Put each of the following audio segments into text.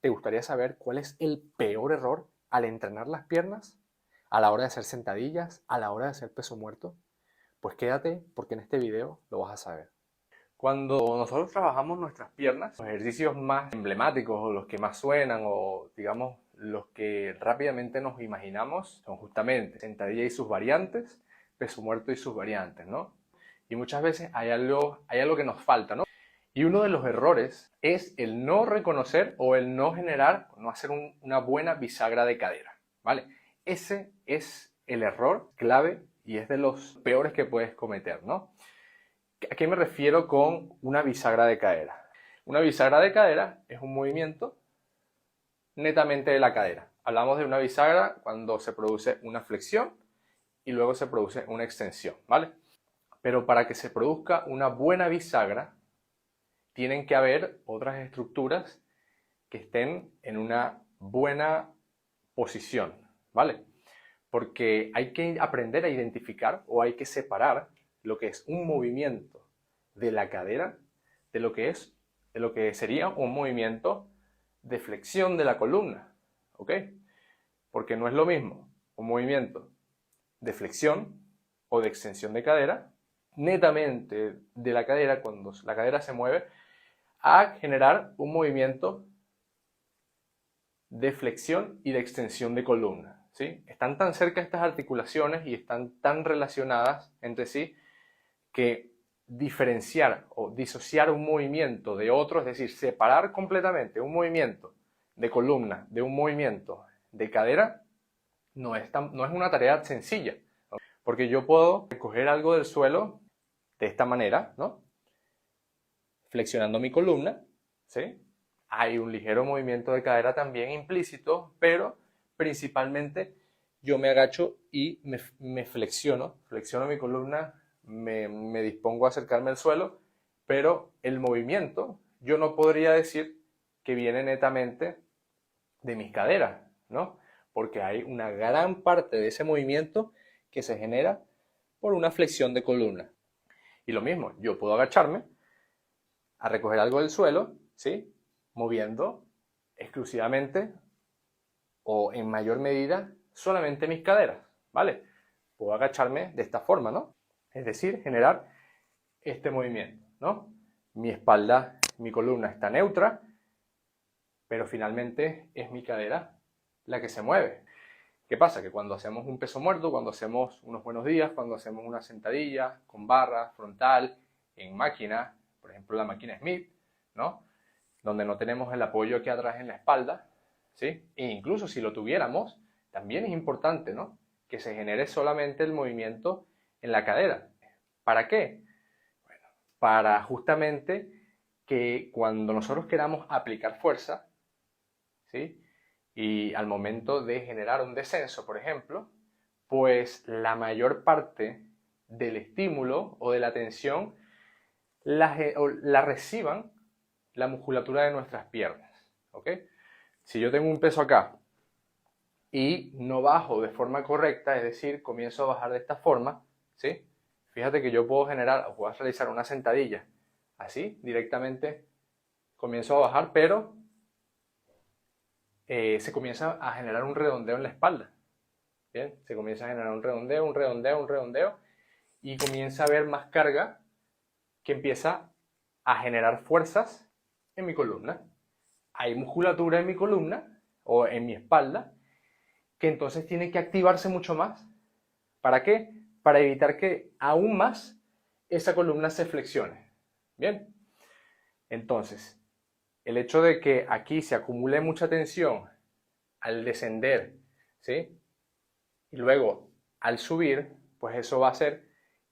¿Te gustaría saber cuál es el peor error al entrenar las piernas? ¿A la hora de hacer sentadillas? ¿A la hora de hacer peso muerto? Pues quédate porque en este video lo vas a saber. Cuando nosotros trabajamos nuestras piernas, los ejercicios más emblemáticos o los que más suenan o digamos los que rápidamente nos imaginamos son justamente sentadilla y sus variantes, peso muerto y sus variantes, ¿no? Y muchas veces hay algo que nos falta, ¿no? Y uno de los errores es el no reconocer o el no generar, no hacer una buena bisagra de cadera, ¿vale? Ese es el error clave y es de los peores que puedes cometer, ¿no? ¿A qué me refiero con una bisagra de cadera? Una bisagra de cadera es un movimiento netamente de la cadera. Hablamos de una bisagra cuando se produce una flexión y luego se produce una extensión, ¿vale? Pero para que se produzca una buena bisagra, tienen que haber otras estructuras que estén en una buena posición, ¿vale? Porque hay que aprender a identificar o hay que separar lo que es un movimiento de la cadera de lo que sería un movimiento de flexión de la columna, ¿ok? Porque no es lo mismo un movimiento de flexión o de extensión de cadera netamente de la cadera cuando la cadera se mueve a generar un movimiento de flexión y de extensión de columna, ¿sí? Están tan cerca estas articulaciones y están tan relacionadas entre sí que diferenciar o disociar un movimiento de otro, es decir, separar completamente un movimiento de columna de un movimiento de cadera, no es una tarea sencilla, ¿no? Porque yo puedo recoger algo del suelo de esta manera, ¿no? Flexionando mi columna, ¿sí? Hay un ligero movimiento de cadera también implícito, pero principalmente yo me agacho y me flexiono mi columna, me dispongo a acercarme al suelo, pero el movimiento yo no podría decir que viene netamente de mis caderas, ¿no? Porque hay una gran parte de ese movimiento que se genera por una flexión de columna. Y lo mismo, yo puedo agacharme a recoger algo del suelo, ¿sí? Moviendo exclusivamente o en mayor medida solamente mis caderas, ¿vale? Puedo agacharme de esta forma, ¿no? Es decir, generar este movimiento, ¿no? Mi espalda, mi columna está neutra, pero finalmente es mi cadera la que se mueve. ¿Qué pasa? Que cuando hacemos un peso muerto, cuando hacemos unos buenos días, cuando hacemos una sentadilla con barra, frontal, en máquina, por ejemplo la máquina Smith, ¿no? Donde no tenemos el apoyo aquí atrás en la espalda, ¿sí? E incluso si lo tuviéramos, también es importante, ¿no? Que se genere solamente el movimiento en la cadera. ¿Para qué? Bueno, para justamente que cuando nosotros queramos aplicar fuerza, ¿sí? Y al momento de generar un descenso, por ejemplo, pues la mayor parte del estímulo o de la tensión la reciban la musculatura de nuestras piernas, ¿ok? Si yo tengo un peso acá y no bajo de forma correcta, es decir, comienzo a bajar de esta forma, ¿sí? Fíjate que yo puedo realizar una sentadilla así, directamente comienzo a bajar, pero se comienza a generar un redondeo en la espalda, ¿bien? Se comienza a generar un redondeo, un redondeo, un redondeo, y comienza a haber más carga que empieza a generar fuerzas en mi columna. Hay musculatura en mi columna o en mi espalda que entonces tiene que activarse mucho más. ¿Para qué? Para evitar que aún más esa columna se flexione. Bien, entonces el hecho de que aquí se acumule mucha tensión al descender, ¿sí? Y luego al subir, pues eso va a hacer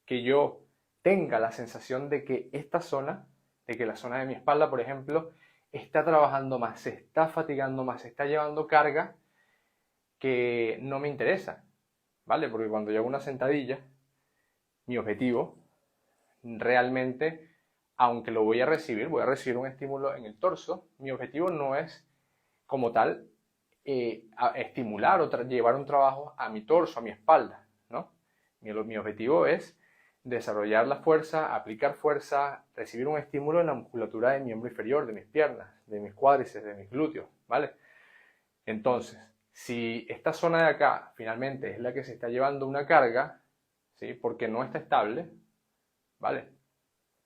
que yo tenga la sensación de que esta zona, de que la zona de mi espalda, por ejemplo, está trabajando más, se está fatigando más, se está llevando carga que no me interesa, ¿vale? Porque cuando yo hago una sentadilla, mi objetivo realmente, aunque lo voy a recibir un estímulo en el torso, mi objetivo no es como tal estimular o llevar un trabajo a mi torso, a mi espalda, ¿no? Mi objetivo es desarrollar la fuerza, aplicar fuerza, recibir un estímulo en la musculatura de mi miembro inferior, de mis piernas, de mis cuádriceps, de mis glúteos, ¿vale? Entonces, si esta zona de acá finalmente es la que se está llevando una carga, ¿sí? Porque no está estable, ¿vale?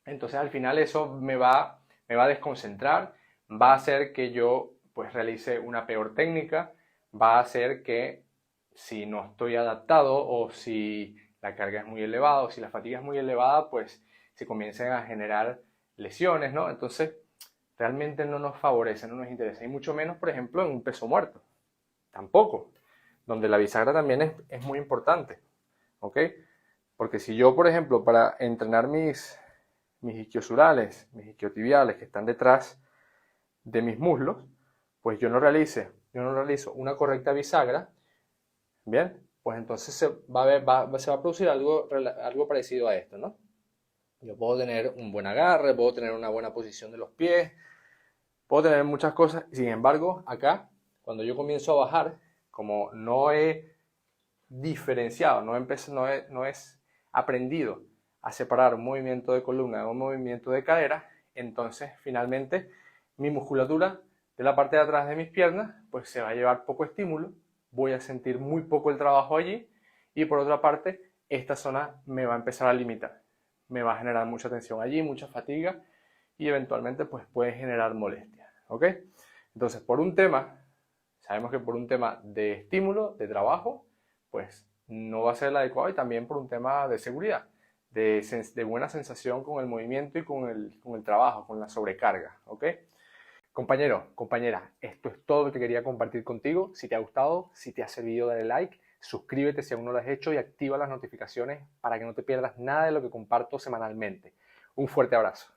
Entonces al final eso me va a desconcentrar, va a hacer que yo pues realice una peor técnica, va a hacer que si no estoy adaptado o si la carga es muy elevada o si la fatiga es muy elevada, pues se comiencen a generar lesiones, ¿no? Entonces realmente no nos favorece, no nos interesa, y mucho menos, por ejemplo, en un peso muerto, tampoco, donde la bisagra también es muy importante, ¿ok? Porque si yo, por ejemplo, para entrenar mis isquiosurales, mis isquiotibiales que están detrás de mis muslos, pues yo no realizo una correcta bisagra, bien, pues entonces se va a producir algo parecido a esto, ¿no? Yo puedo tener un buen agarre, puedo tener una buena posición de los pies, puedo tener muchas cosas, sin embargo, acá, cuando yo comienzo a bajar, como no he diferenciado, no es aprendido a separar un movimiento de columna de un movimiento de cadera, entonces finalmente mi musculatura de la parte de atrás de mis piernas pues se va a llevar poco estímulo, voy a sentir muy poco el trabajo allí, y por otra parte esta zona me va a empezar a limitar, me va a generar mucha tensión allí, mucha fatiga, y eventualmente pues puede generar molestia, ¿ok? Entonces sabemos que por un tema de estímulo, de trabajo, pues no va a ser el adecuado, y también por un tema de seguridad, de buena sensación con el movimiento y con el trabajo, con la sobrecarga, ¿ok? Compañero, compañera, esto es todo lo que quería compartir contigo. Si te ha gustado, si te ha servido, dale like, suscríbete si aún no lo has hecho y activa las notificaciones para que no te pierdas nada de lo que comparto semanalmente. Un fuerte abrazo.